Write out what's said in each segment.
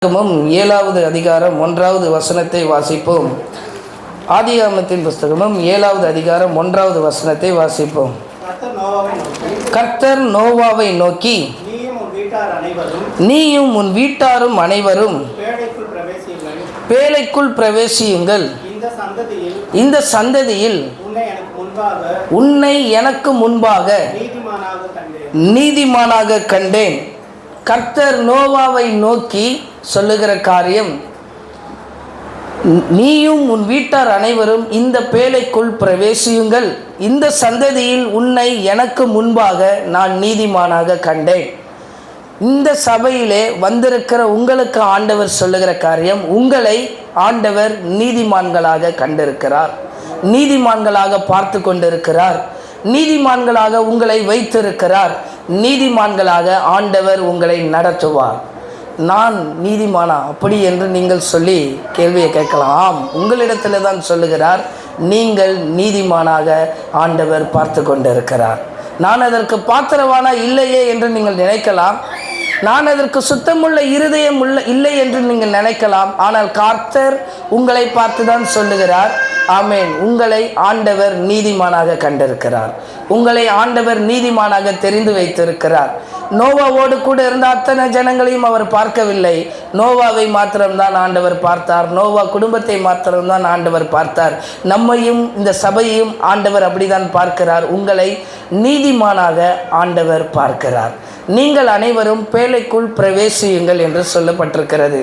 ஏழாவது அதிகாரம் 1வது வசனத்தை வாசிப்போம். ஆதியாகமத்தின் புஸ்தகமும் 7வது அதிகாரம் 1வது வசனத்தை வாசிப்போம். கர்த்தர் நோவாவை நோக்கி, நீயும் உன் வீட்டாரும் அனைவரும் பேழைக்குள் பிரவேசியுங்கள். இந்த சந்ததியில் உன்னை எனக்கு முன்பாக நீதிமானாக கண்டேன். கர்த்தர் நோவாவை நோக்கி சொல்லுகிற காரியம், நீயும் உன் வீட்டார் அனைவரும் இந்த பேழைக்குள் பிரவேசியுங்கள். இந்த சந்ததியில் உன்னை எனக்கு முன்பாக நான் நீதிமானாக கண்டேன். இந்த சபையிலே வந்திருக்கிற உங்களுக்கு ஆண்டவர் சொல்லுகிற காரியம், உங்களை ஆண்டவர் நீதிமான்களாக கண்டிருக்கிறார், நீதிமான்களாக பார்த்து கொண்டிருக்கிறார், நீதிமான்களாக உங்களை வைத்திருக்கிறார், நீதிமான்களாக ஆண்டவர் உங்களை நடத்துவார். நான் நீதிமானா அப்படி என்று நீங்கள் சொல்லி கேள்வியை கேட்கலாம். ஆம், உங்களிடத்தில் தான் சொல்லுகிறார், நீங்கள் நீதிமானாக ஆண்டவர் பார்த்து கொண்டிருக்கிறார். நான் அதற்கு பாத்திரவானா இல்லையே என்று நீங்கள் நினைக்கலாம். நான் அதற்கு சுத்தமுள்ள இருதயம் இல்லை என்று நீங்கள் நினைக்கலாம். ஆனால் கர்த்தர் உங்களை பார்த்து தான் சொல்லுகிறார், ஆமேன், உங்களை ஆண்டவர் நீதிமானாக கண்டிருக்கிறார், உங்களை ஆண்டவர் நீதிமானாக தெரிந்து வைத்திருக்கிறார். நோவாவோடு கூட இருந்த அத்தனை ஜனங்களையும் அவர் பார்க்கவில்லை. நோவாவை மாத்திரம்தான் ஆண்டவர் பார்த்தார். நோவா குடும்பத்தை மாத்திரம்தான் ஆண்டவர் பார்த்தார். நம்மையும் இந்த சபையையும் ஆண்டவர் அப்படிதான் பார்க்கிறார். உங்களை நீதிமானாக ஆண்டவர் பார்க்கிறார். நீங்கள் அனைவரும் பேழைக்குள் பிரவேசியுங்கள் என்று சொல்லப்பட்டிருக்கிறது.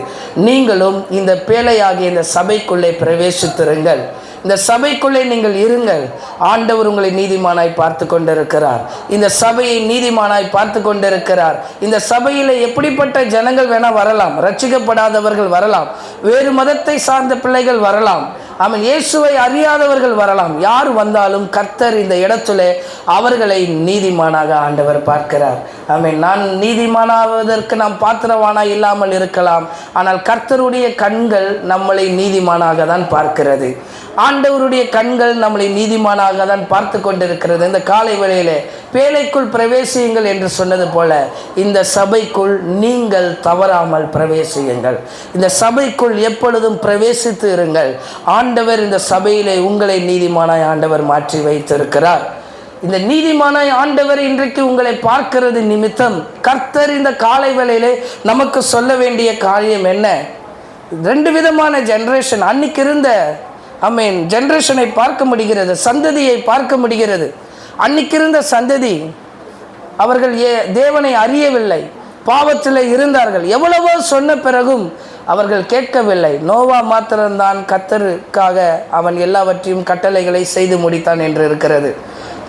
நீங்களும் இந்த பேழையாகிய இந்த சபைக்குள்ளே பிரவேசித்திருங்கள். இந்த சபைக்குள்ளே நீங்கள் இருங்கள். ஆண்டவர் உங்களை நீதிமானாய் பார்த்து கொண்டிருக்கிறார். இந்த சபையை நீதிமானாய் பார்த்து கொண்டிருக்கிறார். இந்த சபையில் எப்படிப்பட்ட ஜனங்கள் வேணா வரலாம், ரட்சிக்கப்படாதவர்கள் வரலாம், வேறு மதத்தை சார்ந்த பிள்ளைகள் வரலாம், ஆமாம், இயேசுவை அறியாதவர்கள் வரலாம். யார் வந்தாலும் கர்த்தர் இந்த இடத்துல அவர்களை நீதிமானாக ஆண்டவர் பார்க்கிறார். ஆமாம், நான் நீதிமானாவதற்கு நாம் பாத்திரவானா இல்லாமல் இருக்கலாம். ஆனால் கர்த்தருடைய கண்கள் நம்மளை நீதிமானாக தான் பார்க்கிறது. ஆண்டவருடைய கண்கள் நம்மளை நீதிமானாக தான் பார்த்து கொண்டிருக்கிறது. இந்த காலை வேளையிலே பேழைக்குள் பிரவேசியுங்கள் என்று சொன்னது போல இந்த சபைக்குள் நீங்கள் தவறாமல் பிரவேசியுங்கள். இந்த சபைக்குள் எப்பொழுதும் பிரவேசித்து இருங்கள். ஆண்டவர் இந்த சபையிலே உங்களை நீதிமானாய் ஆண்டவர் மாற்றி வைத்திருக்கிறார். இந்த நீதிமானாய் ஆண்டவர் இன்றைக்கு உங்களை பார்க்கிறது நிமித்தம் கர்த்தர் இந்த காலை வேளையிலே நமக்கு சொல்ல வேண்டிய காரியம் என்ன? 2 விதமான ஜெனரேஷன் அன்னைக்கு இருந்த ஜெனரேஷனை பார்க்க முடிகிறது, சந்ததியை பார்க்க முடிகிறது. அன்னைக்கு இருந்த சந்ததி அவர்கள் தேவனை அறியவில்லை, பாவத்தில் இருந்தார்கள். எவ்வளவோ சொன்ன பிறகும் அவர்கள் கேட்கவில்லை. நோவா மாத்திரம்தான் கர்த்தருக்காக அவன் எல்லாவற்றையும் கட்டளைகளை செய்து முடித்தான் என்று இருக்கிறது.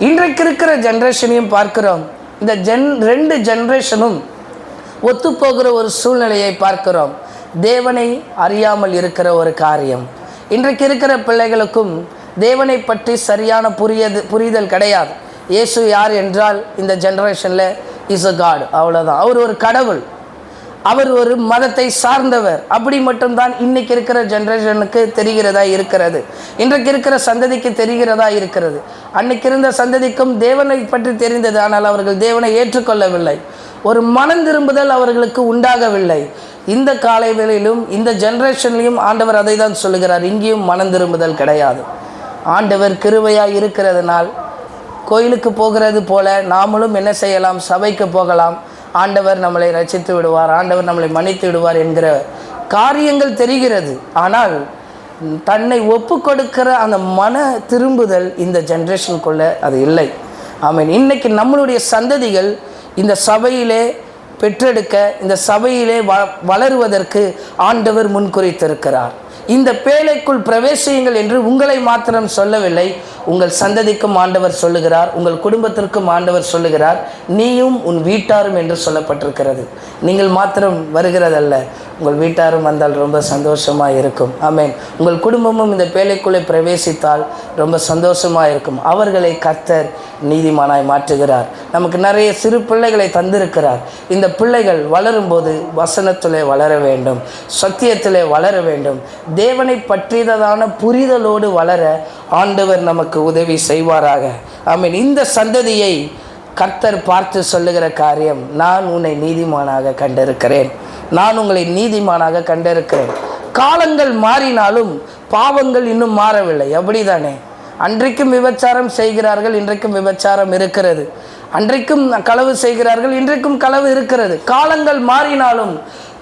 இன்றைக்கு இருக்கிற ஜெனரேஷனையும் பார்க்கிறோம். இந்த 2 ஜெனரேஷனும் ஒத்துப்போகிற ஒரு சூழ்நிலையை பார்க்கிறோம். தேவனை அறியாமல் இருக்கிற ஒரு காரியம். இன்றைக்கு இருக்கிற பிள்ளைகளுக்கும் தேவனை பற்றி சரியான புரிதல் கிடையாது. இயேசு யார் என்றால் இந்த ஜெனரேஷனில் இஸ் அ காட், அவ்வளோதான். அவர் ஒரு கடவுள், அவர் ஒரு மதத்தை சார்ந்தவர், அப்படி மட்டும்தான் இன்றைக்கி இருக்கிற ஜெனரேஷனுக்கு தெரிகிறதா இருக்கிறது. இன்றைக்கு இருக்கிற சந்ததிக்கு தெரிகிறதா இருக்கிறது. அன்னைக்கு இருந்த சந்ததிக்கும் தேவனை பற்றி தெரிந்தது, ஆனால் அவர்கள் தேவனை ஏற்றுக்கொள்ளவில்லை. ஒரு மனம் திரும்புதல் அவர்களுக்கு உண்டாகவில்லை. இந்த காலை வேளையிலும் இந்த ஜெனரேஷன்லையும் ஆண்டவர் அதை தான் சொல்லுகிறார், இங்கேயும் மனம் திரும்புதல் கிடையாது. ஆண்டவர் கிருபையாக இருக்கிறதுனால் கோயிலுக்கு போகிறது போல நாமளும் என்ன செய்யலாம், சபைக்கு போகலாம், ஆண்டவர் நம்மளை ரட்சித்து விடுவார், ஆண்டவர் நம்மளை மன்னித்து விடுவார் என்கிற காரியங்கள் தெரிகிறது. ஆனால் தன்னை ஒப்பு கொடுக்கிற அந்த மன திரும்புதல் இந்த ஜெனரேஷனுக்குள்ளே அது இல்லை. ஆமீன். இன்னைக்கு நம்மளுடைய சந்ததிகள் இந்த சபையிலே பெற்றெடுக்க, இந்த சபையிலே வளருவதற்கு ஆண்டவர் முன்குறித்திருக்கிறார். இந்த பேழைக்குள் பிரவேசியுங்கள் என்று உங்களை மாத்திரம் சொல்லவில்லை, உங்கள் சந்ததிக்கும் ஆண்டவர் சொல்லுகிறார், உங்கள் குடும்பத்திற்கும் ஆண்டவர் சொல்லுகிறார், நீயும் உன் வீட்டாரும் என்று சொல்லப்பட்டிருக்கிறது. நீங்கள் மாத்திரம் வருகிறதல்ல, உங்கள் வீட்டாரும் வந்தால் ரொம்ப சந்தோஷமாக இருக்கும். ஆமேன். உங்கள் குடும்பமும் இந்த பேழைக்குள்ளே பிரவேசித்தால் ரொம்ப சந்தோஷமாக இருக்கும். அவர்களை கர்த்தர் நீதிமானாய் மாற்றுகிறார். நமக்கு நிறைய சிறு பிள்ளைகளை தந்திருக்கிறார். இந்த பிள்ளைகள் வளரும்போது வசனத்திலே வளர வேண்டும், சத்தியத்திலே வளர வேண்டும், தேவனை பற்றியதான புரிதலோடு வளர ஆண்டவர் நமக்கு உதவி செய்வாராக. ஆமீன். இந்த சந்ததியை கர்த்தர் பார்த்து சொல்லுகிற காரியம், நான் உன்னை நீதிமானாக கண்டிருக்கிறேன். நான் உங்களை நீதிமானாக கண்டிருக்கிறேன். காலங்கள் மாறினாலும் பாவங்கள் இன்னும் மாறவில்லை. அப்படிதானே? அன்றைக்கும் விபச்சாரம் செய்கிறார்கள், இன்றைக்கும் விபச்சாரம் இருக்கிறது. அன்றைக்கும் களவு செய்கிறார்கள், இன்றைக்கும் களவு இருக்கிறது. காலங்கள் மாறினாலும்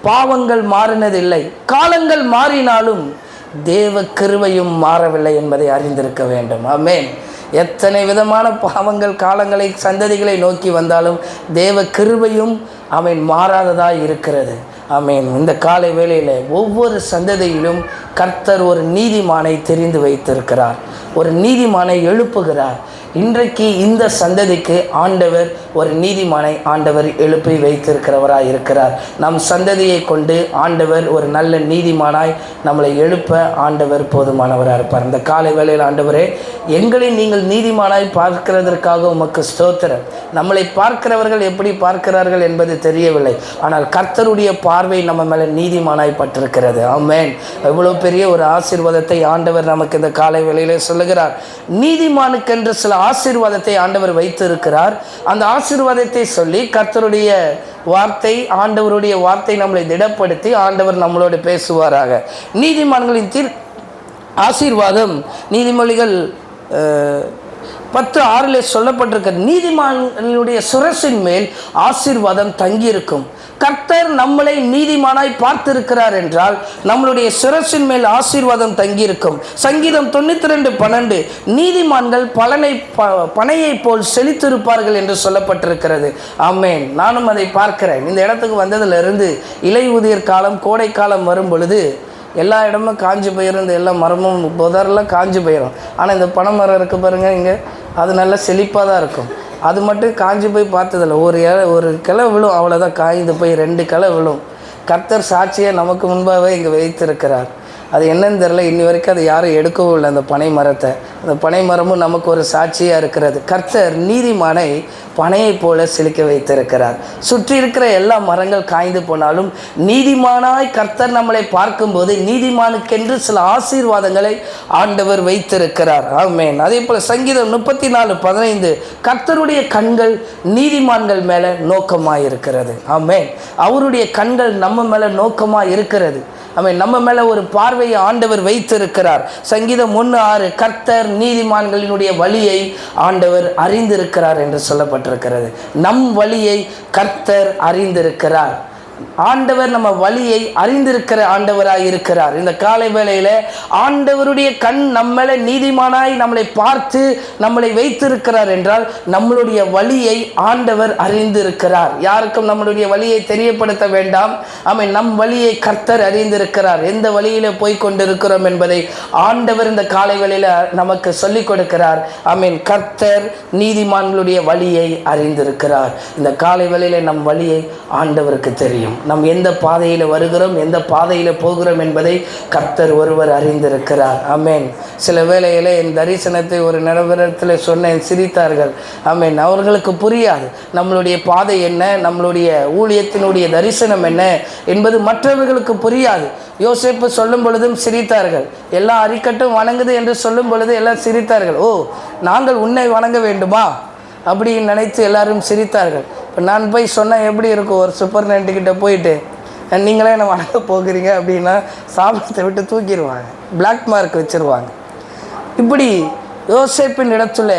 பாவங்கள் மாறினதில்லை. காலங்கள் மாறினாலும் தேவ கிருபையும் மாறவில்லை என்பதை அறிந்திருக்க வேண்டும். ஆமென். எத்தனை விதமான பாவங்கள் காலங்களை சந்ததிகளை நோக்கி வந்தாலும் தேவ கிருபையும் மாறாததாக இருக்கிறது. ஆமென். இந்த காலை வேளையில் ஒவ்வொரு சந்ததியிலும் கர்த்தர் ஒரு நீதிமானை தெரிந்து வைத்திருக்கிறார், ஒரு நீதிமானை எழுப்புகிறார். இன்றைக்கு இந்த சந்ததிக்கு ஆண்டவர் ஒரு நீதிமானை ஆண்டவர் எழுப்பி வைத்திருக்கிறவராய் இருக்கிறார். நம் சந்ததியை கொண்டு ஆண்டவர் ஒரு நல்ல நீதிமானாய் நம்மளை எழுப்ப ஆண்டவர் போதுமானவராக இருப்பார். இந்த காலை வேளையில் ஆண்டவரே, எங்களை நீங்கள் நீதிமானாய் பார்க்கிறதற்காக உமக்கு ஸ்தோத்திரம். நம்மளை பார்க்கிறவர்கள் எப்படி பார்க்கிறார்கள் என்பது தெரியவில்லை, ஆனால் கர்த்தருடைய பார்வை நம்ம மேலே நீதிமானாய் பட்டிருக்கிறது. ஆமென். எவ்வளோ பெரிய ஒரு ஆசீர்வாதத்தை ஆண்டவர் நமக்கு இந்த காலை வேளையிலே சொல்லுகிறார். நீதிமானுக்கென்று சில ஆசீர்வாதத்தை ஆண்டவர் வைத்திருக்கிறார். அந்த ஆசீர்வாதத்தை சொல்லி கர்த்தருடைய வார்த்தை, ஆண்டவருடைய வார்த்தை நம்மளை திடப்படுத்தி ஆண்டவர் நம்மளோடு பேசுவாராக. நீதிமான்களின் ஆசீர்வாதம் நீதிமொழிகள் 10:6 சொல்லப்பட்டிருக்க, நீதிமான்களுடைய சுரசின் மேல் ஆசீர்வாதம் தங்கியிருக்கும். கர்த்தர் நம்மளை நீதிமானாய் பார்த்திருக்கிறார் என்றால் நம்மளுடைய சிரசின் மேல் ஆசீர்வாதம் தங்கியிருக்கும். சங்கீதம் 92:12 நீதிமான்கள் பனையை போல் செழித்திருப்பார்கள் என்று சொல்லப்பட்டிருக்கிறது. ஆமென். நானும் அதை பார்க்கிறேன். இந்த இடத்துக்கு வந்ததிலிருந்து இலை உதிர் காலம், கோடை காலம் வரும் பொழுது எல்லா இடமும் காஞ்சி போயிடும். இந்த எல்லா மரமும் புதரெல்லாம் காஞ்சி போயிடும். ஆனால் இந்த பனை மரம் இருக்குது பாருங்கள், இங்கே அது நல்லா செழிப்பாக தான் இருக்கும். அது மட்டும் காஞ்சி போய் பார்த்ததில்ல. ஒரு கிளை விழும், அவ்வளோதான். காய்ந்து போய் 2 கிளை விழும். கர்த்தர் சாட்சியை நமக்கு முன்பாகவே இங்கே வைத்திருக்கிறார். அது என்னன்னு தெரில, இன்னி வரைக்கும் அதை யாரும் எடுக்கவும் இல்லை. அந்த பனை மரத்தை, அந்த பனை மரமும் நமக்கு ஒரு சாட்சியாக இருக்கிறது. கர்த்தர் நீதிமானை பனையை போல செழிக்க வைத்திருக்கிறார். சுற்றி இருக்கிற எல்லா மரங்கள் காய்ந்து போனாலும் நீதிமானாய் கர்த்தர் நம்மளை பார்க்கும்போது நீதிமானுக்கென்று சில ஆசீர்வாதங்களை ஆண்டவர் வைத்திருக்கிறார். ஆமென். அதே போல் சங்கீதம் 34:15 கர்த்தருடைய கண்கள் நீதிமான்கள் மேலே நோக்கமாக இருக்கிறது. ஆமென். அவருடைய கண்கள் நம்ம மேலே நோக்கமாக இருக்கிறது. ஆமென். நம்ம மேலே ஒரு பார்வையை ஆண்டவர் வைத்திருக்கிறார். சங்கீதம் 1:6 கர்த்தர் நீதிமான்களினுடைய வழியை ஆண்டவர் அறிந்திருக்கிறார் என்று சொல்லப்பட்டிருக்கிறது. நம் வழியை கர்த்தர் அறிந்திருக்கிறார். ஆண்டவர் நம்ம வழியை அறிந்திருக்கிற ஆண்டவராய் இருக்கிறார். இந்த காலை வேளையில் ஆண்டவருடைய கண் நம்மளை நீதிமானாய் நம்மளை பார்த்து நம்மளை வைத்திருக்கிறார் என்றால் நம்மளுடைய வழியை ஆண்டவர் அறிந்திருக்கிறார். யாருக்கும் நம்மளுடைய வழியை தெரியப்படுத்த வேண்டாம். ஆமென். நம் வழியை கர்த்தர் அறிந்திருக்கிறார். எந்த வழியில போய் கொண்டிருக்கிறோம் என்பதை ஆண்டவர் இந்த காலை வேளையில் நமக்கு சொல்லிக் கொடுக்கிறார். ஆமென். கர்த்தர் நீதிமான்களுடைய வழியை அறிந்திருக்கிறார். இந்த காலை வேளையில் நம் வழியை ஆண்டவருக்கு தெரியும். நாம் எந்த பாதையில் வருகிறோம், எந்த பாதையில் போகிறோம் என்பதை கர்த்தர் ஒருவர் அறிந்திருக்கிறார். ஆமென். சில வேளையில் என் தரிசனத்தை ஒரு நிலவரத்தில் சொன்னேன், சிரித்தார்கள். ஆமென். அவர்களுக்கு புரியாது நம்மளுடைய பாதை என்ன, நம்மளுடைய ஊழியத்தினுடைய தரிசனம் என்ன என்பது மற்றவர்களுக்கு புரியாது. யோசேப்பு சொல்லும் பொழுதும் சிரித்தார்கள். எல்லா அரிக்கட்டும் வணங்குது என்று சொல்லும் பொழுது எல்லாம் சிரித்தார்கள். ஓ, நாங்கள் உன்னை வணங்க வேண்டுமா அப்படின்னு நினைத்து எல்லாரும் சிரித்தார்கள். இப்போ நான் போய் சொன்னால் எப்படி இருக்கும்? ஒரு சூப்பர் நெட்டுக்கிட்ட போயிட்டு நீங்களே என்ன வணங்க போகிறீங்க அப்படின்னா சாபத்தை விட்டு தூக்கிடுவாங்க, பிளாக் மார்க் வச்சுருவாங்க. இப்படி யோசேப்பின் இடத்துல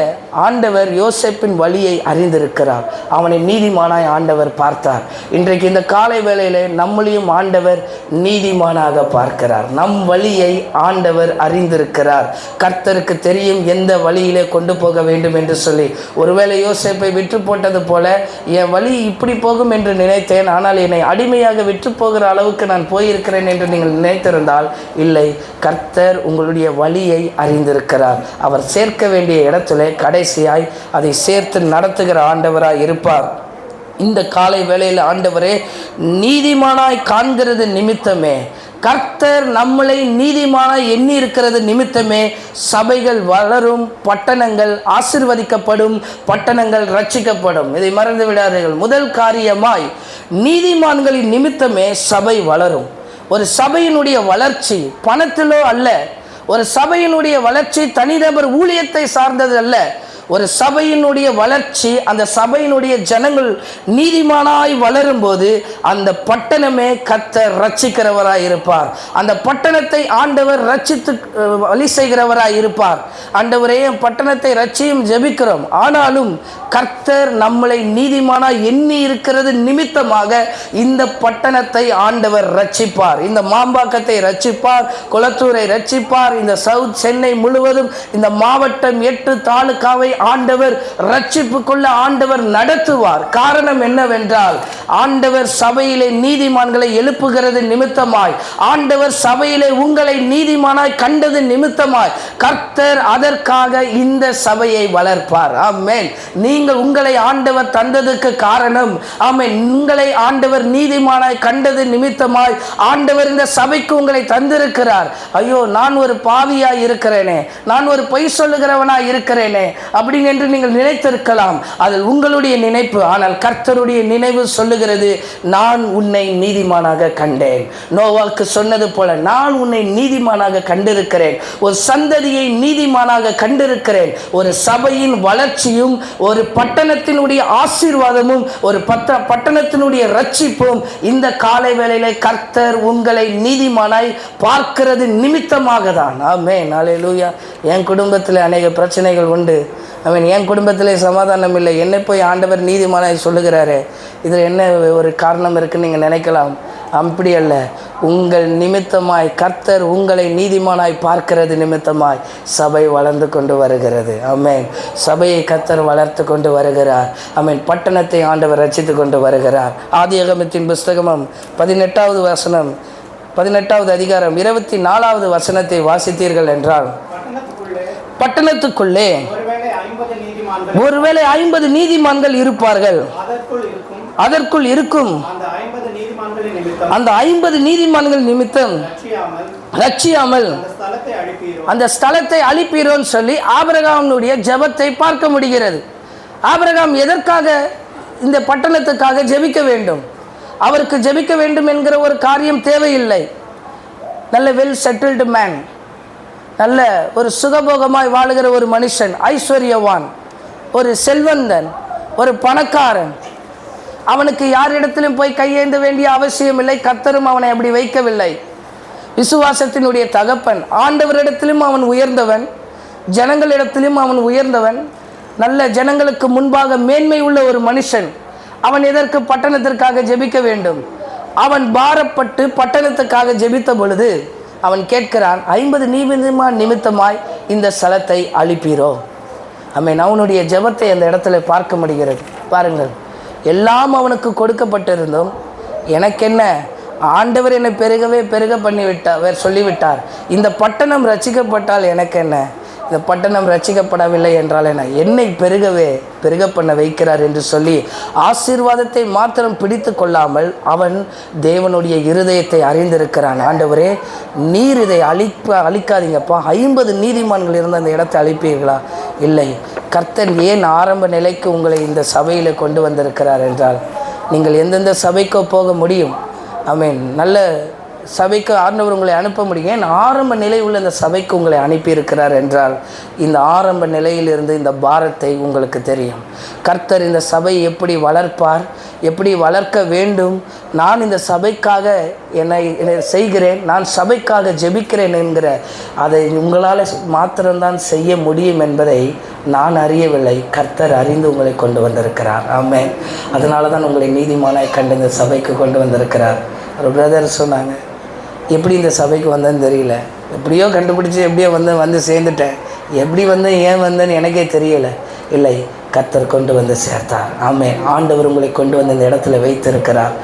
ஆண்டவர் யோசேப்பின் வழியை அறிந்திருக்கிறார். அவனை நீதிமானாய் ஆண்டவர் பார்த்தார். இன்றைக்கு இந்த காலை வேளையில் நம்மளையும் ஆண்டவர் நீதிமானாக பார்க்கிறார். நம் வழியை ஆண்டவர் அறிந்திருக்கிறார். கர்த்தருக்கு தெரியும் எந்த வழியிலே கொண்டு போக வேண்டும் என்று சொல்லி. ஒருவேளை யோசேப்பை விற்று போட்டது போல என் வழி இப்படி போகும் என்று நினைத்தேன், ஆனால் என்னை அடிமையாக விற்று போகிற அளவுக்கு நான் போயிருக்கிறேன் என்று நீங்கள் நினைத்திருந்தால் இல்லை, கர்த்தர் உங்களுடைய வழியை அறிந்திருக்கிறார். அவர் சேர்க்க வேண்டிய இடத்துல கடைசியாய் அதை சேர்த்து நடத்துகிற ஆண்டவராய் இருப்பார். இந்த காலை வேளையில் ஆண்டவரே நீதிமானாய் காண்கிறது நிமித்தமே, கர்த்தர் நம்மளை நீதிமானாய் எண்ணி இருக்கிறது நிமித்தமே சபைகள் வளரும், பட்டணங்கள் ஆசீர்வதிக்கப்படும், பட்டணங்கள் ரட்சிக்கப்படும். இதை மறந்து விடாதீர்கள். முதல் காரியமாய் நீதிமான்களின் நிமித்தமே சபை வளரும். ஒரு சபையினுடைய வளர்ச்சி பணத்திலோ அல்ல, ஒரு சபையினுடைய வளர்ச்சி தனிநபர் ஊழியத்தை சார்ந்தது அல்ல. ஒரு சபையினுடைய வளர்ச்சி, அந்த சபையினுடைய ஜனங்கள் நீதிமானாய் வளரும்போது அந்த பட்டணமே கர்த்தர் ரட்சிக்கிறவராய் இருப்பார். அந்த பட்டணத்தை ஆண்டவர் ரட்சித்து வழி செய்கிறவராய் இருப்பார். ஆண்டவரே பட்டணத்தை ரட்சியும் ஜெபிக்கிறோம், ஆனாலும் கர்த்தர் நம்மளை நீதிமானாய் எண்ணி இருக்கிறது நிமித்தமாக இந்த பட்டணத்தை ஆண்டவர் ரட்சிப்பார். இந்த மாம்பாக்கத்தை ரட்சிப்பார், குளத்தூரை ரட்சிப்பார், இந்த சவுத் சென்னை முழுவதும் இந்த மாவட்டம் 8 தாலுகாவை ஆண்டவர் ரட்சிப்புக்குள்ள ஆண்டவர் நடத்துவார். காரணம் என்னவென்றால் ஆண்டவர் சபையிலே நீதிமான்களை எழுப்புகிறது நிமித்தமாய், ஆண்டவர் சபையிலே உங்களை நீதிமானாய் கண்டது நிமித்தமாய் கர்த்தர் அதற்காக இந்த சபையை வளர்ப்பார். ஆமென். நீங்கள் உங்களை ஆண்டவர் தந்ததுக்கு காரணம், ஆமென், உங்களை ஆண்டவர் நீதிமானாய் கண்டது நிமித்தமாய் ஆண்டவர் இந்த சபைக்கு உங்களை தந்திருக்கிறார். ஐயோ நான் ஒரு பாவியாய் இருக்கிறேனே, நான் ஒரு பொய் சொல்லுகிறவனாய் இருக்கிறேனே அப்படின்னு என்று நீங்கள் நினைத்திருக்கலாம். அதில் உங்களுடைய நினைப்பு. ஆனால் கர்த்தருடைய நினைவு சொல்லுகிறது, நான் உன்னை நீதிமானாக கண்டேன். நோவாக்கு சொன்னது போல நான் உன்னை நீதிமானாக கண்டிருக்கிறேன், ஒரு சந்ததியை நீதிமானாக கண்டிருக்கிறேன். ஒரு சபையின் வளர்ச்சியும் ஒரு பட்டணத்தினுடைய ஆசீர்வாதமும் ஒரு பட்டணத்தினுடைய ரட்சிப்பும் இந்த காலை வேளையிலே கர்த்தர் உங்களை நீதிமானாய் பார்க்கிறது நிமித்தமாக தான். ஆமென், அல்லேலூயா. என் குடும்பத்தில் அநேக பிரச்சனைகள் உண்டு. என் குடும்பத்திலே சமாதானம் இல்லை. என்னை போய் ஆண்டவர் நீதிமானாய் சொல்லுகிறாரே, இதில் என்ன ஒரு காரணம் இருக்குன்னு நீங்கள் நினைக்கலாம். அப்படி அல்ல. உங்கள் நிமித்தமாய் கர்த்தர் உங்களை நீதிமானாய் பார்க்கிறது நிமித்தமாய் சபை வளர்ந்து கொண்டு வருகிறது. ஆமென். சபையை கர்த்தர் வளர்த்து கொண்டு வருகிறார். ஆமென். பட்டணத்தை ஆண்டவர் ரட்சித்து கொண்டு வருகிறார். ஆதியாகமத்தின் புஸ்தகமும் 18வது வசனம், 18வது அதிகாரம் 24வது வசனத்தை வாசித்தீர்கள் என்றால், பட்டணத்துக்குள்ளே ஒருவேளை 50 நீதிமான்கள் இருப்பார்கள். அதற்குள் இருக்கும் அந்த 50 நீதிமான்கள் நிமித்தம் ரட்சியாமல் அந்த ஸ்தலத்தை அழிப்பீரோன்னு சொல்லி ஆபிரகாமுடைய ஜெபத்தை பார்க்க முடிகிறது. ஆபிரகாம் எதற்காக இந்த பட்டணத்துக்காக ஜெபிக்க வேண்டும்? அவருக்கு ஜெபிக்க வேண்டும் என்கிற ஒரு காரியம் தேவையில்லை. நல்ல வெல் செட்டில்டு மேன், நல்ல ஒரு சுகபோகமாய் வாழுகிற ஒரு மனுஷன், ஐஸ்வர்யவான், ஒரு செல்வந்தன், ஒரு பணக்காரன், அவனுக்கு யாரிடத்திலும் போய் கையேந்த வேண்டிய அவசியம் இல்லை. கர்த்தரும் அவனை அப்படி வைக்கவில்லை. விசுவாசத்தினுடைய தகப்பன், ஆண்டவரிடத்திலும் அவன் உயர்ந்தவன், ஜனங்களிடத்திலும் அவன் உயர்ந்தவன், நல்ல ஜனங்களுக்கு முன்பாக மேன்மை உள்ள ஒரு மனுஷன். அவன் எதற்கு பட்டணத்திற்காக ஜெபிக்க வேண்டும்? அவன் பாரப்பட்டு பட்டணத்துக்காக ஜெபித்த பொழுது அவன் கேட்கிறான், 50 நீதிமான் நிமித்தமாய் இந்த ஸ்தலத்தை அழிப்பீரோ? ஆமென். அவனுடைய ஜெபத்தை அந்த இடத்துல பார்க்க முடிகிறது. பாருங்கள், எல்லாம் அவனுக்கு கொடுக்கப்பட்டிருந்தும் எனக்கென்ன, ஆண்டவர் என்னை பெருக பண்ணிவிட்டார், சொல்லிவிட்டார். இந்த பட்டணம் ரட்சிக்கப்பட்டால் எனக்கு என்ன, இந்த பட்டணம் ரட்சிக்கப்படவில்லை என்றால் என்ன, என்னை பெருக பண்ண வைக்கிறார் என்று சொல்லி ஆசீர்வாதத்தை மாத்திரம் பிடித்து கொள்ளாமல் அவன் தேவனுடைய இருதயத்தை அறிந்திருக்கிறான். ஆண்டவரே, நீர் இதை அழிக்காதீங்கப்பா, 50 நீதிமான்கள் இருந்த அந்த இடத்தை அழிப்பீர்களா? இல்லை. கர்த்தர் ஏன் ஆரம்ப நிலைக்கு உங்களை இந்த சபையில் கொண்டு வந்திருக்கிறார் என்றால், நீங்கள் எந்தெந்த சபைக்கோ போக முடியும். ஆமென். நல்ல சபைக்கு ஆண்டவர் உங்களை அனுப்ப முடியும். ஏன் ஆரம்ப நிலை உள்ள இந்த சபைக்கு உங்களை அனுப்பியிருக்கிறார் என்றால், இந்த ஆரம்ப நிலையிலிருந்து இந்த பாரத்தை உங்களுக்கு தெரியும். கர்த்தர் இந்த சபை எப்படி வளர்ப்பார், எப்படி வளர்க்க வேண்டும், நான் இந்த சபைக்காக என்னை செய்கிறேன், நான் சபைக்காக ஜெபிக்கிறேன் என்கிற அதை உங்களால் மாத்திரம்தான் செய்ய முடியும் என்பதை நான் அறியவில்லை. கர்த்தர் அறிந்து உங்களை கொண்டு வந்திருக்கிறார். ஆமென். அதனால தான் உங்களை நீதிமானாய் கண்டு இந்த சபைக்கு கொண்டு வந்திருக்கிறார். ஒரு பிரதர் சொன்னாங்க, எப்படி இந்த சபைக்கு வந்தேன்னு தெரியல, எப்படியோ கண்டுபிடிச்சி எப்படியோ வந்து சேர்ந்துட்டேன், எப்படி ஏன் வந்தேன்னு எனக்கே தெரியலை. இல்லை, கர்த்தர் கொண்டு வந்து சேர்த்தார். ஆமென். ஆண்டவர் உங்களை கொண்டு வந்து இந்த இடத்துல வைத்திருக்கிறார்.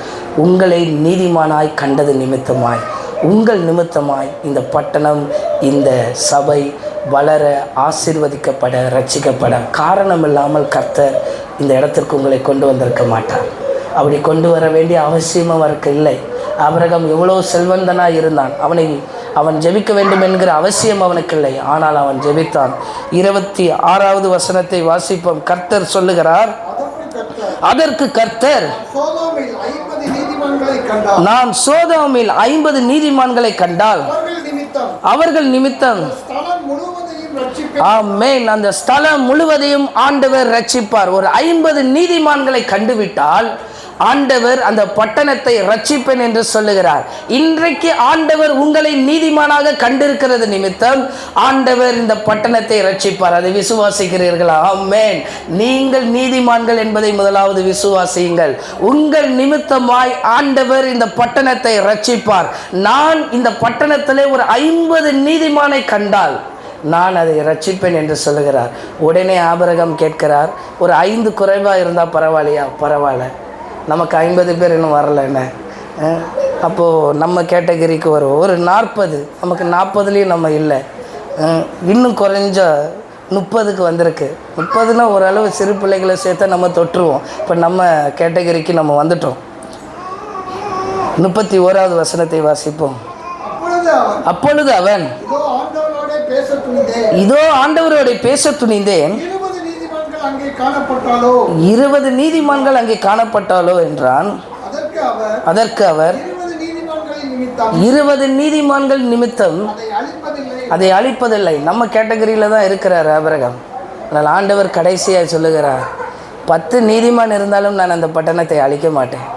உங்களை நீதிமானாய் கண்டது நிமித்தமாய், உங்கள் நிமித்தமாய் இந்த பட்டணம், இந்த சபை வளர, ஆசீர்வதிக்கப்பட, ரட்சிக்கப்பட காரணம் இல்லாமல் கர்த்தர் இந்த இடத்திற்கு உங்களை கொண்டு வந்திருக்க மாட்டார். அப்படி கொண்டு வர வேண்டிய அவசியம் அவருக்கு இல்லை. ஆபிரகாம் எவ்வளோ செல்வந்தனாக இருந்தான், அவன் ஜெபிக்க வேண்டும் என்கிற அவசியம் அவனுக்கு இல்லை. ஆனால் அவன் ஜெபித்தான். 26வது வசனத்தை வாசிப்போம். கர்த்தர் சொல்லுகிறார், அதற்கு கர்த்தர், நான் சோதோமில் 50 நீதிமான்களை கண்டால் அவர்கள் நிமித்தம் ஆமென். அந்த ஸ்தலம் முழுவதையும் ஆண்டவர் ரட்சிப்பார். ஒரு 50 நீதிமான்களை கண்டுவிட்டால் ஆண்டவர் அந்த பட்டணத்தை ரட்சிப்பேன் என்று சொல்லுகிறார். இன்றைக்கு ஆண்டவர் உங்களை நீதிமானாக கண்டிருக்கிறது நிமித்தம் ஆண்டவர் இந்த பட்டணத்தை ரட்சிப்பார். அதை விசுவாசிக்கிறீர்களா? ஆமென். நீங்கள் நீதிமான்கள் என்பதை முதலாவது விசுவாசியுங்கள். உங்கள் நிமித்தமாய் ஆண்டவர் இந்த பட்டணத்தை ரட்சிப்பார். நான் இந்த பட்டணத்திலே ஒரு 50 நீதிமானை கண்டால் நான் அதை ரட்சிப்பேன் என்று சொல்லுகிறார். உடனே ஆபிரகாம் கேட்கிறார், ஒரு 5 குறைவாக இருந்தால் பரவாயில்லையா? பரவாயில்ல, நமக்கு 50 பேர் இன்னும் வரல என்ன, அப்போது நம்ம கேட்டகரிக்கு வரும். ஒரு 40, நமக்கு 40லேயும் நம்ம இல்லை, இன்னும் குறைஞ்ச 30க்கு வந்திருக்கு. 30னா ஓரளவு சிறு பிள்ளைகளை சேர்த்தா நம்ம தொற்றுவோம். இப்போ நம்ம கேட்டகரிக்கு நம்ம வந்துட்டோம். 31வது வசனத்தை வாசிப்போம். அப்பொழுது அவன், இதோ ஆண்டவரோட பேச துணிந்தேன், 20 நீதிமான்கள் அங்கே காணப்பட்டாலோ என்றான். அதற்கு அவர் 20 நீதிமான்கள் நிமித்தம் அதை அழிப்பதில்லை. நம்ம கேட்டகரியில் தான் இருக்கிறார் ஆபிரகாம். அதனால் ஆண்டவர் கடைசியாக சொல்லுகிறார், 10 நீதிமான் இருந்தாலும் நான் அந்த பட்டணத்தை அழிக்க மாட்டேன்.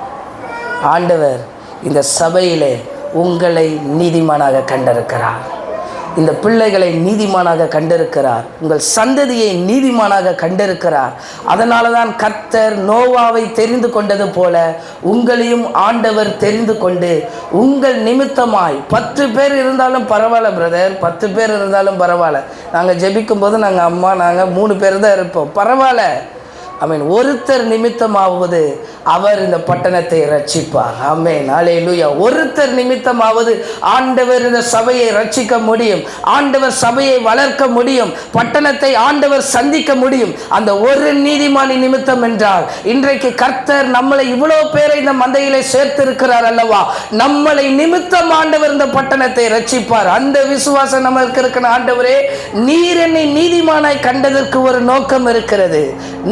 ஆண்டவர் இந்த சபையிலே உங்களை நீதிமானாக கண்டிருக்கிறார். இந்த பிள்ளைகளை நீதிமானாக கண்டிருக்கிறார். உங்கள் சந்ததியை நீதிமானாக கண்டிருக்கிறார். அதனால தான் கர்த்தர் நோவாவை தெரிந்து கொண்டது போல உங்களையும் ஆண்டவர் தெரிந்து கொண்டு உங்கள் நிமித்தமாய் 10 பேர் இருந்தாலும் பரவாயில்ல பிரதர், 10 பேர் இருந்தாலும் பரவாயில்ல, நாங்கள் ஜெபிக்கும் போது நாங்கள் அம்மா நாங்கள் 3 பேர் தான் இருப்போம், பரவாயில்ல, ஆமென், ஒருத்தர் நிமித்தமாவது அவர் இந்த பட்டணத்தை ரட்சிப்பார். ஆமென், அல்லேலூயா. ஒருத்தர் நிமித்தமாவது ஆண்டவர் இந்த சபையை ரட்சிக்க முடியும். ஆண்டவர் சபையை வளர்க்க முடியும். பட்டணத்தை ஆண்டவர் சந்திக்க முடியும். அந்த ஒரு நீதிமானி நிமித்தம் என்றால் இன்றைக்கு கர்த்தர் நம்மளை இவ்வளோ பேரை இந்த மந்தையிலே சேர்த்திருக்கிறார் அல்லவா? நம்மளை நிமித்தம் ஆண்டவர் இந்த பட்டணத்தை ரட்சிப்பார். அந்த விசுவாசம் நம்மளுக்கு இருக்கணும். ஆண்டவரே, நீர் என்னை நீதிமானாய் கண்டதற்கு ஒரு நோக்கம் இருக்கிறது.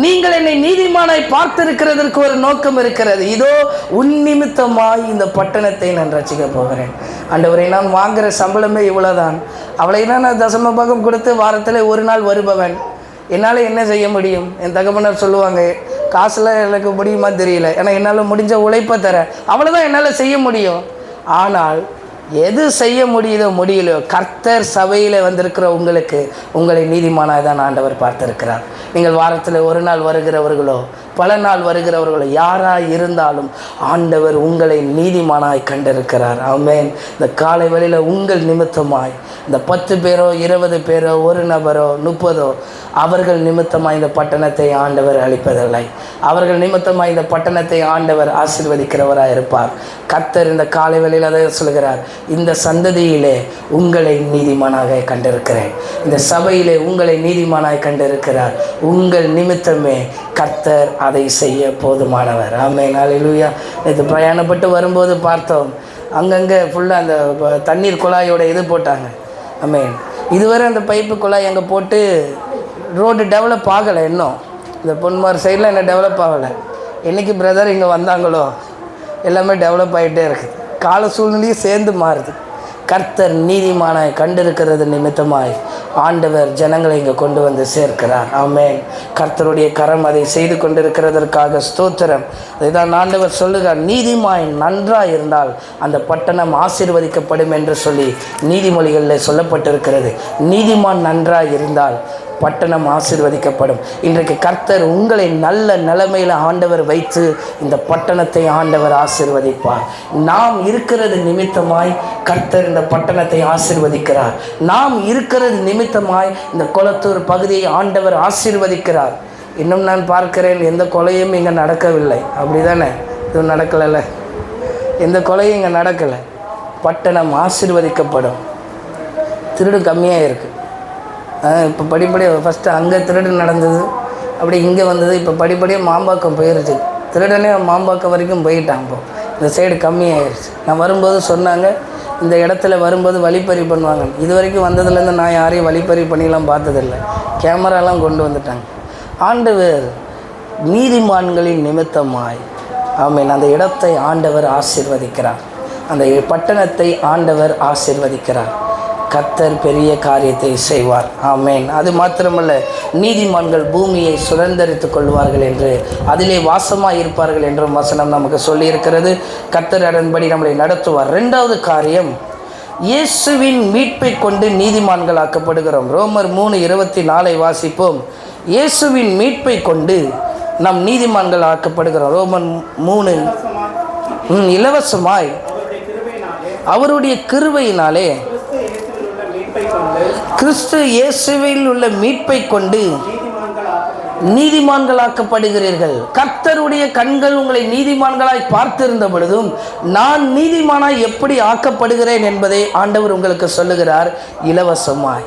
நீங்கள் என்னை நீதிமானாய் பார்த்திருக்கிறதற்கு ஒரு நோக்கம் இருக்கிறது. இதோ உன் நிமித்தமாய் இந்த பட்டணத்தை நான் ரட்சிக்க போகிறேன். ஆண்டவரை, நான் வாங்குகிற சம்பளமே இவ்வளோதான், அவளைனா நான் தசம பாகம் கொடுத்து வாரத்தில் ஒரு நாள் வருபவன், என்னால் என்ன செய்ய முடியும்? என் தகப்பனர் சொல்லுவாங்க, காசுலாம் எனக்கு முடியுமா தெரியல, ஏன்னா என்னால் முடிஞ்ச உழைப்பை தர, அவ்வளோதான் என்னால் செய்ய முடியும். ஆனால் எது செய்ய முடியலையோ கர்த்தர் சபையில் வந்திருக்கிற உங்களுக்கு உங்களை நீதிமானாக தான் ஆண்டவர் பார்த்திருக்கிறார். நீங்கள் வாரத்தில் ஒரு நாள் வருகிறவர்களோ பல நாள் வருகிறவர்களோ யாராக இருந்தாலும் ஆண்டவர் உங்களை நீதிமானாய் கண்டிருக்கிறார். ஆமென். இந்த காலை வேளையில் உங்கள் நிமித்தமாய் இந்த 10 பேரோ 20 பேரோ ஒரு நபரோ 30 அவர்கள் நிமித்தமாய் இந்த பட்டணத்தை ஆண்டவர் அளிப்பதில்லை. அவர்கள் நிமித்தமாய் இந்த பட்டணத்தை ஆண்டவர் ஆசீர்வதிக்கிறவராக இருப்பார். கர்த்தர் இந்த காலை வேளையில் அதை சொல்கிறார், இந்த சந்ததியிலே உங்களை நீதிமானாக கண்டிருக்கிறேன், இந்த சபையிலே உங்களை நீதிமானாய் கண்டிருக்கிறார். உங்கள் நிமித்தமே கர்த்தர் அதை செய்ய போதுமானவர். ஆமென், அல்லேலூயா. இது பிரயாணப்பட்டு வரும்போது பார்த்தோம், அங்கங்கே ஃபுல்லாக அந்த தண்ணீர் குழாயோட இது போட்டாங்க. ஆமென். இதுவரை அந்த பைப்பு குழாய் அங்கே போட்டு ரோடு டெவலப் ஆகலை. இன்னும் இந்த பொன்மார் சைடில் என்ன டெவலப் ஆகலை. என்றைக்கு பிரதர் இங்கே வந்தாங்களோ எல்லாமே டெவலப் ஆகிட்டே இருக்குது. கால சூழ்நிலையும் சேர்ந்து மாறுது. கர்த்தர் நீதிமானாய் கண்டிருக்கிறது நிமித்தமாய் ஆண்டவர் ஜனங்களை இங்கே கொண்டு வந்து சேர்க்கிறார். ஆமென். கர்த்தருடைய கரம் அதை செய்து கொண்டிருக்கிறதற்காக ஸ்தோத்திரம். அதுதான் ஆண்டவர் சொல்லுகிறார், நீதிமாய் நன்றாய் இருந்தால் அந்த பட்டணம் ஆசீர்வதிக்கப்படும் என்று சொல்லி நீதிமொழிகளில் சொல்லப்பட்டிருக்கிறது. நீதிமான் நன்றாய் இருந்தால் பட்டணம் ஆசீர்வதிக்கப்படும். இன்றைக்கு கர்த்தர் உங்களை நல்ல நிலைமையில் ஆண்டவர் வைத்து இந்த பட்டணத்தை ஆண்டவர் ஆசீர்வதிப்பார். நாம் இருக்கிறது நிமித்தமாய் கர்த்தர் இந்த பட்டணத்தை ஆசீர்வதிக்கிறார். நாம் இருக்கிறது நிமித்தமாய் இந்த கொளத்தூர் பகுதியை ஆண்டவர் ஆசீர்வதிக்கிறார். இன்னும் நான் பார்க்கிறேன், எந்த கொலையும் இங்கே நடக்கவில்லை. அப்படி தானே? இது நடக்கலை, எந்த கொலையும் இங்கே நடக்கலை. பட்டணம் ஆசீர்வதிக்கப்படும். திருடு கம்மியாக இருக்குது. இப்போ படிப்படியாக ஃபஸ்ட்டு அங்கே திருடு நடந்தது, அப்படி இங்கே வந்தது. இப்போ படிப்படியாக மாம்பாக்கம் போயிடுச்சு. திருடனே மாம்பாக்கம் வரைக்கும் போயிட்டான். இப்போ இந்த சைடு கம்மியாகிடுச்சு. நான் வரும்போது சொன்னாங்க, இந்த இடத்துல வரும்போது வழிப்பறி பண்ணுவாங்க. இது வரைக்கும் வந்ததுலேருந்து நான் யாரையும் வழிப்பறி பண்ணிலாம் பார்த்ததில்லை. கேமராலாம் கொண்டு வந்துட்டாங்க. ஆண்டவர் நீதிமான்களின் நிமித்தமாய் ஆமென் அந்த இடத்தை ஆண்டவர் ஆசீர்வதிக்கிறார். அந்த பட்டணத்தை ஆண்டவர் ஆசீர்வதிக்கிறார். கர்த்தர் பெரிய காரியத்தை செய்வார். ஆமேன். அது மாத்திரமல்ல, நீதிமான்கள் பூமியை சுதந்தரித்துக் கொள்வார்கள் என்று, அதிலே வாசமாக இருப்பார்கள் என்றும் வசனம் நமக்கு சொல்லியிருக்கிறது. கர்த்தர் அதன்படி நம்மளை நடத்துவார். 2வது காரியம், இயேசுவின் மீட்பை கொண்டு நீதிமான்கள் ஆக்கப்படுகிறோம். ரோமர் 3:24 வாசிப்போம். இயேசுவின் மீட்பை கொண்டு நாம் நீதிமான்கள் ஆக்கப்படுகிறோம். ரோமர் 3 இலவசமாய் அவருடைய கிருபையினாலே கிறிஸ்து இயேசுவில் உள்ள மீட்பை கொண்டு நீதிமான்களாக்கப்படுகிறீர்கள். கர்த்தருடைய கண்கள் உங்களை நீதிமான்களாய் பார்த்திருந்த பொழுதும் நான் நீதிமானாய் எப்படி ஆக்கப்படுகிறேன் என்பதை ஆண்டவர் உங்களுக்கு சொல்லுகிறார். இலவசமாய்,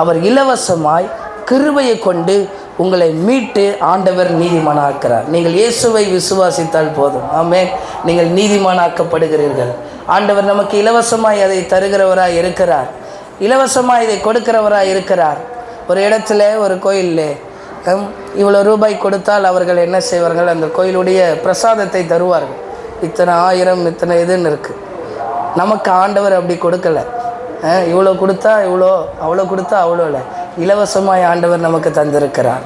அவர் இலவசமாய் கிருபையை கொண்டு உங்களை மீட்டு ஆண்டவர் நீதிமானாக்கிறார். நீங்கள் இயேசுவை விசுவாசித்தால் போதும். ஆமென். நீங்கள் நீதிமானாக்கப்படுகிறீர்கள். ஆண்டவர் நமக்கு இலவசமாய் அதை தருகிறவராய் இருக்கிறார். இலவசமாக இதை கொடுக்கிறவராக இருக்கிறார். ஒரு இடத்துல, ஒரு கோயிலில் இவ்வளோ ரூபாய் கொடுத்தால் அவர்கள் என்ன செய்வார்கள்? அந்த கோயிலுடைய பிரசாதத்தை தருவார்கள். இத்தனை 1000 இத்தனை இதுன்னு இருக்குது. நமக்கு ஆண்டவர் அப்படி கொடுக்கலை. இவ்வளோ கொடுத்தா இவ்வளோ, அவ்வளோ கொடுத்தா அவ்வளோ இல்லை. இலவசமாய் ஆண்டவர் நமக்கு தந்திருக்கிறார்.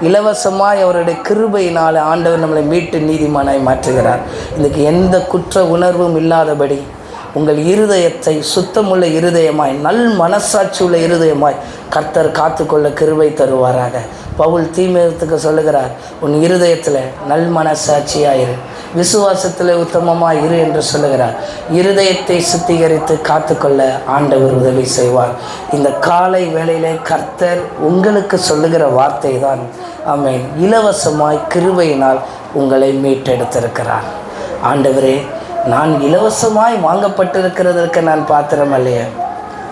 இலவசமாய் அவருடைய கிருபையினால் ஆண்டவர் நம்மளை மீட்டு நீதிமானாய் மாற்றுகிறார். இன்றைக்கு எந்த குற்ற உணர்வும் இல்லாதபடி உங்கள் இருதயத்தை சுத்தமுள்ள இருதயமாய், நல் மனசாட்சி உள்ள இருதயமாய் கர்த்தர் காத்துக்கொள்ள கிருபை தருவாராக. பவுல் தீமோத்தேயுவுக்கு சொல்லுகிறார், உன் இருதயத்தில் நல் மனசாட்சியாயிரு, விசுவாசத்தில் உத்தமமாக இரு என்று சொல்லுகிறார். இருதயத்தை சுத்திகரித்து காத்துக்கொள்ள ஆண்டவர் உதவி செய்வார். இந்த காலை வேளையிலே கர்த்தர் உங்களுக்கு சொல்லுகிற வார்த்தை தான், ஆமென், இலவசமாய் கிருபையினால் உங்களை மீட்டெடுத்திருக்கிறார். ஆண்டவரே, நான் இலவசமாய் வாங்கப்பட்டிருக்கிறதற்கு நான் பாத்திரம் இல்லையே,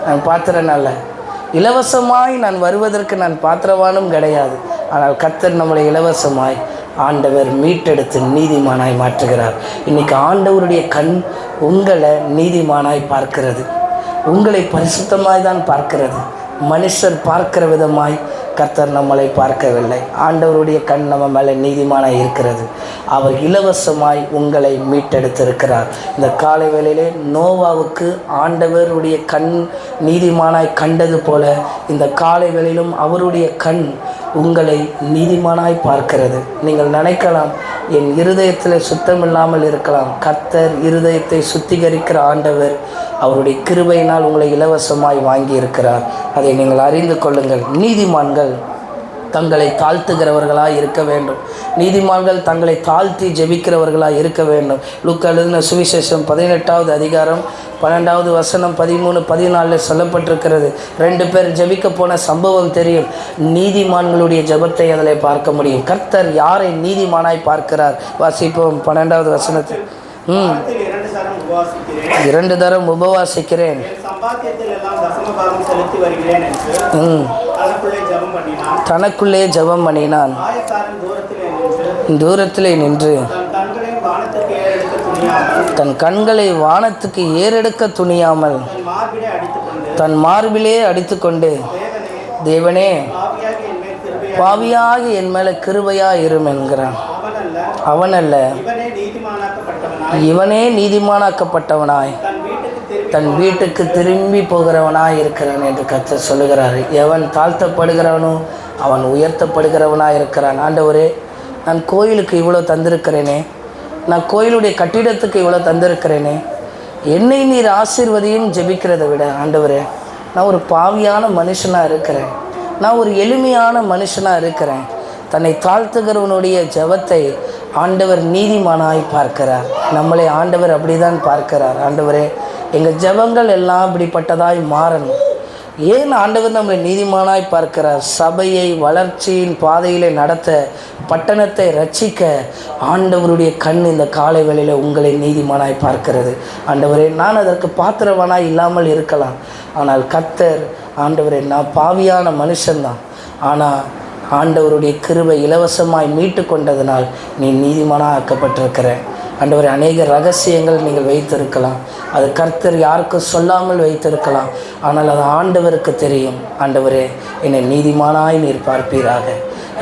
நான் பாத்திரம் அல்ல. இலவசமாய் நான் வருவதற்கு நான் பாத்திரவானும் கிடையாது. ஆனால் கர்த்தர் நம்மளை இலவசமாய் ஆண்டவர் மீட்டெடுத்து நீதிமானாய் மாற்றுகிறார். இன்றைக்கி ஆண்டவருடைய கண் உங்களை நீதிமானாய் பார்க்கிறது. உங்களை பரிசுத்தமாய் தான் பார்க்கிறது. மனுஷர் பார்க்கிற விதமாய் கர்த்தர் நம்மளை பார்க்கவில்லை. ஆண்டவருடைய கண் நம்ம மேலே நீதிமானாய் இருக்கிறது. அவர் இலவசமாய் உங்களை மீட்டெடுத்திருக்கிறார். இந்த காலை வேளையிலே நோவாவுக்கு ஆண்டவருடைய கண் நீதிமானாய் கண்டது போல இந்த காலை வேளையிலும் அவருடைய கண் உங்களை நீதிமானாய் பார்க்கிறது. நீங்கள் நினைக்கலாம், என் இருதயத்தில் சுத்தமில்லாமல் இருக்கலாம். கர்த்தர் இருதயத்தை சுத்திகரிக்கிற ஆண்டவர். அவருடைய கிருபையினால் உங்களை இலவசமாய் வாங்கி இருக்கிறார். அதை நீங்கள் அறிந்து கொள்ளுங்கள். நீதிமான்கள் தங்களை தாழ்த்துகிறவர்களாக இருக்க வேண்டும். நீதிமான்கள் தங்களை தாழ்த்தி ஜெபிக்கிறவர்களாக இருக்க வேண்டும். லூக்கா எழுதின சுவிசேஷம் 18வது அதிகாரம் 12வது வசனம் 13, 14 சொல்லப்பட்டிருக்கிறது. 2 பேர் ஜெபிக்க போன சம்பவம் தெரியும். நீதிமான்களுடைய ஜெபத்தை அதில் பார்க்க முடியும். கர்த்தர் யாரை நீதிமானாய் பார்க்கிறார்? வாசிப்போம் 12வது வசனத்தில். 2 தரம் உபவாசிக்கிறேன், தனக்குள்ளே ஜெபம் பண்ணினான். தூரத்திலே நின்று தன் கண்களை வானத்துக்கு ஏறெடுக்க துணியாமல் தன் மார்பிலே அடித்துக்கொண்டு, தேவனே, பாவியாகி என் மேலே கிருபையாக இரும் என்கிறான். அவனல்ல, இவனே நீதிமானாக்கப்பட்டவனாய் தன் வீட்டுக்கு திரும்பி போகிறவனாய் இருக்கிறான் என்று கர்த்தர் சொல்லுகிறார். எவன் தாழ்த்தப்படுகிறவனோ அவன் உயர்த்தப்படுகிறவனாய் இருக்கிறான். ஆண்டவரே, நான் கோயிலுக்கு இவ்வளோ தந்திருக்கிறேனே, நான் கோயிலுடைய கட்டிடத்துக்கு இவ்வளோ தந்திருக்கிறேனே, என்னை நீர் ஆசீர்வதியும் ஜெபிக்கிறதை விட, ஆண்டவரே, நான் ஒரு பாவியான மனுஷனாக இருக்கிறேன், நான் ஒரு எளிமையான மனுஷனாக இருக்கிறேன். தன்னை தாழ்த்துகிறவனுடைய ஜெபத்தை ஆண்டவர் நீதிமானாய் பார்க்கிறார். நம்மளை ஆண்டவர் அப்படி தான் பார்க்கிறார். ஆண்டவரே, எங்கள் ஜெபங்கள் எல்லாம் இப்படிப்பட்டதாய் மாறணும். ஏன் ஆண்டவர் நம்மளை நீதிமானாய் பார்க்கிறார்? சபையை வளர்ச்சியின் பாதையில் நடத்த, பட்டணத்தை ரட்சிக்க ஆண்டவருடைய கண் இந்த காலை வேளையில் உங்களை நீதிமானாய் பார்க்கிறது. ஆண்டவரே, நான் அதற்கு பாத்திரவானாய் இல்லாமல் இருக்கலாம். ஆனால் கர்த்தர், ஆண்டவரே, நான் பாவியான மனுஷன்தான், ஆனால் ஆண்டவருடைய கிருபை இலவசமாய் மீட்டு கொண்டதனால் நீ நீதிமானாக ஆக்கப்பட்டிருக்கிற. ஆண்டவரே, அநேக ரகசியங்கள் நீங்கள் வைத்திருக்கலாம். அது கர்த்தர் யாருக்கும் சொல்லாமல் வைத்திருக்கலாம். ஆனால் அது ஆண்டவருக்கு தெரியும். ஆண்டவரே, என்னை நீதிமானாய் நீர் பார்ப்பீராக.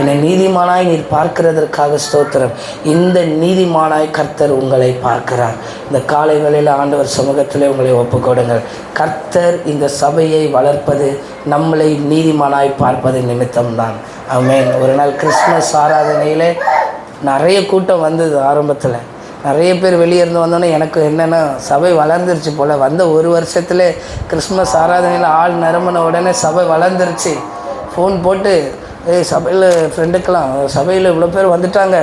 என்னை நீதிமானாய் நீர் பார்க்கிறதற்காக ஸ்தோத்திரம். இந்த நீதிமானாய் கர்த்தர் உங்களை பார்க்கிறார். இந்த காலை வேளையில் ஆண்டவர் சமூகத்திலே உங்களை ஒப்புக்கொடுங்கள். கர்த்தர் இந்த சபையை வளர்ப்பது நம்மளை நீதிமானாய் பார்ப்பது நிமித்தம்தான். ஆமென். ஒரு நாள் கிறிஸ்மஸ் ஆராதனையில் நிறைய கூட்டம் வந்தது. ஆரம்பத்தில் நிறைய பேர் வெளியே இருந்து வந்தோன்னே எனக்கு என்னென்னா சபை வளர்ந்துருச்சு போல். வந்த ஒரு வருஷத்துல கிறிஸ்மஸ் ஆராதனையில் ஆள் நிரம்பின உடனே சபை வளர்ந்துருச்சு. ஃபோன் போட்டு சபையில் ஃப்ரெண்டுக்கெலாம் சபையில் இவ்வளோ பேர் வந்துட்டாங்க,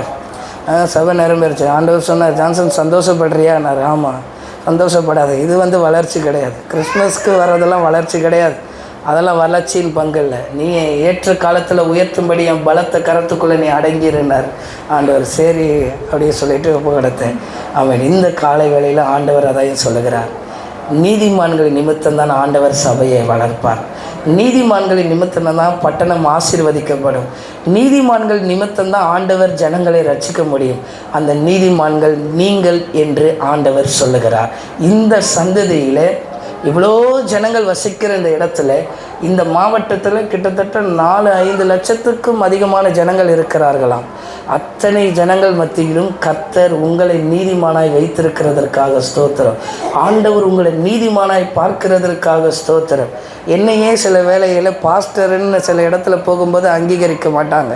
சபை நிரம்பிருச்சு. ஆண்டவர் சொன்னார், ஜான்சன் சந்தோஷப்படுறியா? நான் ஆமாம். சந்தோஷப்படாது, இது வளர்ச்சி கிடையாது. கிறிஸ்மஸ்க்கு வர்றதெல்லாம் வளர்ச்சி கிடையாது. அதெல்லாம் வளர்ச்சியின் பங்கு இல்லை. நீ ஏற்ற காலத்தில் உயர்த்தும்படி என் பலத்த கரத்துக்குள்ளே நீ அடங்கியிருந்தார் ஆண்டவர். சரி அப்படியே சொல்லிட்டு ஒப்புக்கொடுத்தேன். அவன் இந்த காலை வேளையில் ஆண்டவர் அதையும் சொல்லுகிறார். நீதிமான்களின் நிமித்தம்தான் ஆண்டவர் சபையை வளர்ப்பார். நீதிமான்களின் நிமித்தம்தான் பட்டணம் ஆசீர்வதிக்கப்படும். நீதிமான்கள் நிமித்தம்தான் ஆண்டவர் ஜனங்களை ரட்சிக்க முடியும். அந்த நீதிமான்கள் நீங்கள் என்று ஆண்டவர் சொல்லுகிறார். இந்த சந்ததியில் இவ்வளோ ஜனங்கள் வசிக்கிற இந்த இடத்துல, இந்த மாவட்டத்தில் கிட்டத்தட்ட 4-5 லட்சத்துக்கும் அதிகமான ஜனங்கள் இருக்கிறார்களாம். அத்தனை ஜனங்கள் மத்தியிலும் கர்த்தர் உங்களை நீதிமானாய் வைத்திருக்கிறதற்காக ஸ்தோத்திரம். ஆண்டவர் உங்களை நீதிமானாய் பார்க்கிறதற்காக ஸ்தோத்திரம். என்னையே சில வேளையில் பாஸ்டர்ன்னு சில இடத்துல போகும்போது அங்கீகரிக்க மாட்டாங்க,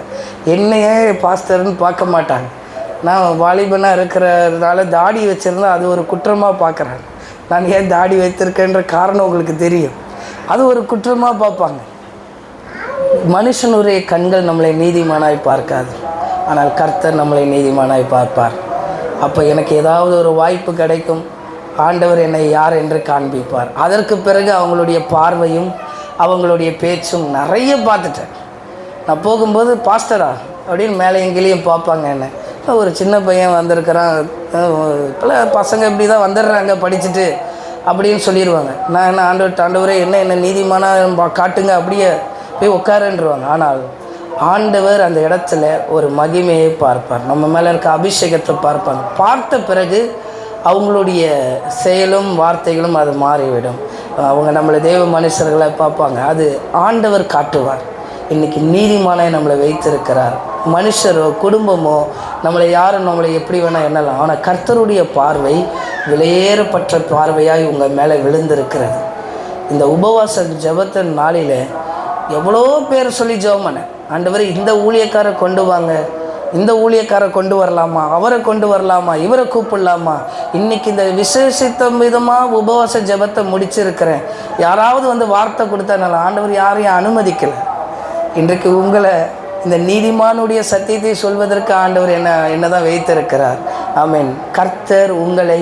என்னையே பாஸ்டர்ன்னு பார்க்க மாட்டாங்க. நான் வாலிபனாக இருக்கிறதால தாடி வச்சுருந்தா அது ஒரு குற்றமாக பார்க்குறேன். நான் ஏன் தாடி வைத்திருக்கேன்ற காரணம் உங்களுக்கு தெரியும். அது ஒரு குற்றமாக பார்ப்பாங்க. மனுஷனுடைய கண்கள் நம்மளை நீதிமானாய் பார்க்காது, ஆனால் கர்த்தர் நம்மளை நீதிமானாய் பார்ப்பார். அப்போ எனக்கு ஏதாவது ஒரு வாய்ப்பு கிடைக்கும், ஆண்டவர் என்னை யார் என்று காண்பிப்பார். அதற்கு பிறகு அவங்களுடைய பார்வையும் அவங்களுடைய பேச்சும் நிறைய பார்த்துட்டேன். நான் போகும்போது பாஸ்டரா அப்படின்னு மேலே எங்கேயும் பார்ப்பாங்க. என்ன ஒரு சின்ன பையன் வந்திருக்கிறான், இப்போலாம் பசங்க இப்படி தான் வந்துடுறாங்க படிச்சுட்டு அப்படின்னு சொல்லிடுவாங்க. நான் என்ன ஆண்டவரே என்ன நீதிமானாக காட்டுங்க, அப்படியே போய் உட்காருன்றுவாங்க. ஆனால் ஆண்டவர் அந்த இடத்துல ஒரு மகிமையை பார்ப்பார், நம்ம மேலே இருக்க அபிஷேகத்தை பார்ப்பாங்க. பார்த்த பிறகு அவங்களுடைய செயலும் வார்த்தைகளும் அது மாறிவிடும். அவங்க நம்மளை தெய்வ மனுஷர்களை பார்ப்பாங்க, அது ஆண்டவர் காட்டுவார். இன்றைக்கி நீதிமானாய் நம்மளை வைத்திருக்கிறார். மனுஷரோ குடும்பமோ நம்மளை யாரும் நம்மளை எப்படி வேணால் எண்ணலாம், ஆனால் கர்த்தருடைய பார்வை விலையேறப்பட்ட பார்வையாய் உங்கள் மேலே விழுந்திருக்கிறது. இந்த உபவாச ஜெபத்தின் நாளில் எவ்வளோ பேர் சொல்லி ஜெபம் பண்ணேன், ஆண்டவரே இந்த ஊழியக்காரை கொண்டு வாங்க, இந்த ஊழியக்காரை கொண்டு வரலாமா, அவரை கொண்டு வரலாமா, இவரை கூப்பிடலாமா. இன்றைக்கி இந்த விசேஷித்த விதமாக உபவாச ஜெபத்தை முடிச்சிருக்கிறேன். யாராவது வார்த்தை கொடுத்தனால ஆண்டவர் யாரையும் அனுமதிக்கலை. இன்றைக்கு உங்களை இந்த நீதிமானுடைய சத்தியத்தை சொல்வதற்கு ஆண்டவர் என்ன தான் வைத்திருக்கிறார். ஆமென். கர்த்தர் உங்களை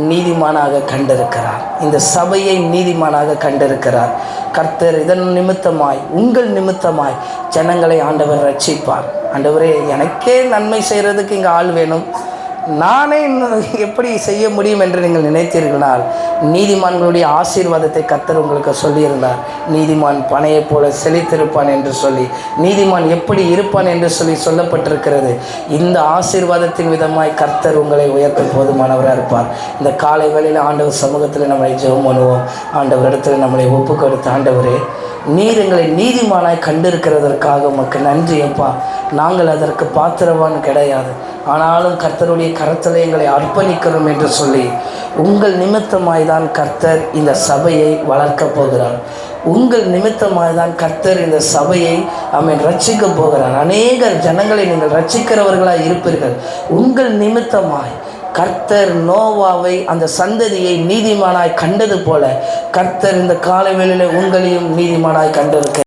நீதிமானாக கண்டிருக்கிறார். இந்த சபையை நீதிமானாக கண்டிருக்கிறார். கர்த்தர் இதன் நிமித்தமாய் உங்கள் நிமித்தமாய் ஜனங்களை ஆண்டவர் ரட்சிப்பார். ஆண்டவரே எனக்கே நன்மை செய்கிறதுக்கு இங்கே ஆள் வேணும், நானே இன்னும் எப்படி செய்ய முடியும் என்று நீங்கள் நினைத்தீர்களால் நீதிமான்களுடைய ஆசீர்வாதத்தை கர்த்தர் உங்களுக்கு சொல்லியிருந்தார். நீதிமான் பனையை போல செழித்திருப்பான் என்று சொல்லி, நீதிமான் எப்படி இருப்பான் என்று சொல்லப்பட்டிருக்கிறது. இந்த ஆசீர்வாதத்தின் விதமாய் கர்த்தர் உங்களை உயர்த்த போதுமானவராக இருப்பார். இந்த காலை வேளையில் ஆண்டவர் சமூகத்தில் நம்மளை ஜெபம் பண்ணுவோம். ஆண்டவர் இடத்துல நம்மளை ஒப்பு கொடுத்த ஆண்டவரே, நீர் எங்களை நீதிமானாய் கண்டிருக்கிறதற்காக உமக்கு நன்றி அப்பா. நாங்கள் அதற்கு பாத்திரவான் கிடையாது, ஆனாலும் கர்த்தருடைய கரத்தில் எங்களை அர்ப்பணிக்கிறோம் என்று சொல்லி உங்கள் நிமித்தமாய் தான் கர்த்தர் இந்த சபையை வளர்க்கப் போகிறார். உங்கள் நிமித்தமாய் தான் கர்த்தர் இந்த சபையை ரட்சிக்க போகிறார். அநேக ஜனங்களை நீங்கள் ரட்சிக்கிறவர்களாக இருப்பீர்கள். உங்கள் நிமித்தமாய் கர்த்தர் நோவாவை அந்த சந்ததியை நீதிமானாய் கண்டது போல கர்த்தர் இந்த காலை வேளையிலே உங்களையும் நீதிமானாய் கண்டிருக்கிறார்.